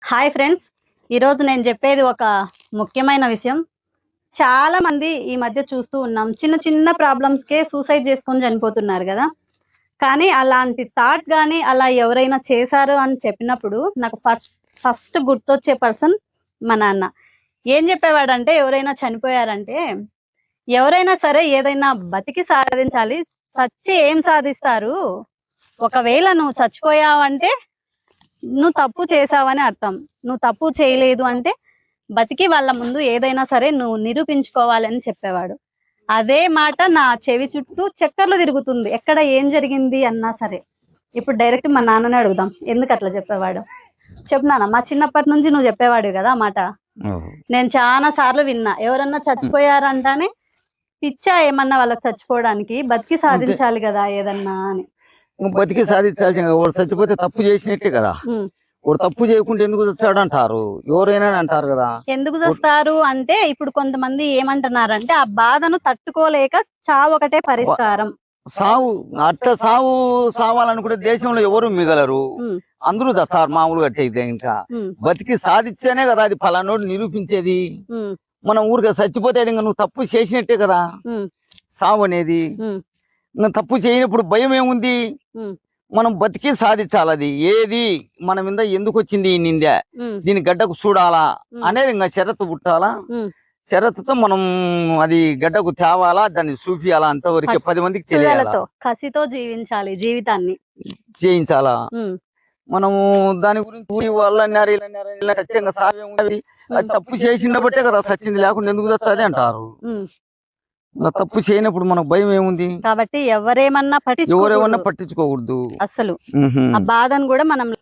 Hi friends, ఈరోజు నేను చెప్పేది ఒక ముఖ్యమైన విషయం. చాలా మంది ఈ మధ్య చూస్తూ ఉన్నాం, చిన్న చిన్న ప్రాబ్లమ్స్కే సూసైడ్ చేసుకొని చనిపోతున్నారు కదా. కానీ అలాంటి థాట్ కానీ అలా ఎవరైనా చేశారు అని చెప్పినప్పుడు నాకు ఫస్ట్ గుర్తొచ్చే పర్సన్ మా నాన్న. ఏం చెప్పేవాడంటే, ఎవరైనా చనిపోయారంటే ఎవరైనా సరే ఏదైనా బతికి సాధించాలి, చచ్చి ఏం సాధిస్తారు, ఒకవేళ నువ్వు చచ్చిపోయావంటే నువ్వు తప్పు చేసావని అర్థం. నువ్వు తప్పు చేయలేదు అంటే బతికి వాళ్ళ ముందు ఏదైనా సరే నువ్వు నిరూపించుకోవాలని చెప్పేవాడు. అదే మాట నా చెవి చుట్టూ చక్కర్లు తిరుగుతుంది, ఎక్కడ ఏం జరిగింది అన్నా సరే. ఇప్పుడు డైరెక్ట్ మా నాన్నని అడుగుదాం, ఎందుకు అట్లా చెప్పేవాడు. చెప్తున్నానా, మా చిన్నప్పటి నుంచి నువ్వు చెప్పేవాడు కదా ఆ మాట. నేను చాలా సార్లు విన్నా, ఎవరన్నా చచ్చిపోయారంటానే పిచ్చా ఏమన్నా వాళ్ళకి చచ్చిపోవడానికి, బతికి సాధించాలి కదా ఏదన్నా అని. బతికి సాధించాల్సిన వాడు చచ్చిపోతే తప్పు చేసినట్టే కదా. వాడు తప్పు చేయకుండా ఎందుకు చచ్చాడు అంటారు, ఎవరైనా అంటారు కదా. ఎందుకు చస్తారు అంటే ఇప్పుడు కొంతమంది ఏమంటున్నారంటే, ఆ బాధను తట్టుకోలేక చావు ఒకటే పరిష్కారం. సావు అట్లా సావాలనుకుంటే దేశంలో ఎవరు మిగలరు, అందరూ చచ్చారు మామూలుగా. అయితే ఇంకా బతికి సాధించేనే కదా అది ఫలానోడు నిరూపించేది. మనం ఊరికే చచ్చిపోతే అది ఇంకా నువ్వు తప్పు చేసినట్టే కదా సావు అనేది. తప్పు చేయనప్పుడు భయం ఏముంది, మనం బతికి సాధించాలి. అది ఏది మన మీద ఎందుకు వచ్చింది ఈ నింద, దీని గడ్డకు చూడాలా అనేది ఇంకా షరతు పుట్టాలా. షరతుతో మనం అది గడ్డకు తేవాలా, దాన్ని చూపియాలా, అంతవరకు 10 మందికి తెలియాలి. కసితో జీవించాలి, జీవితాన్ని చేయించాలా. మనము దాని గురించి వాళ్ళు అన్నారు సత్యంగా సాధ్యం ఉంది, అది తప్పు చేసిన బట్టే కదా సచ్చింది, లేకుండా ఎందుకు చచ్చాది అంటారు. తప్పు చేయనప్పుడు మనకు భయం ఏముంది, కాబట్టి ఎవరేమన్నా పట్టించుకోకూడదు అసలు ఆ బాధను కూడా మనం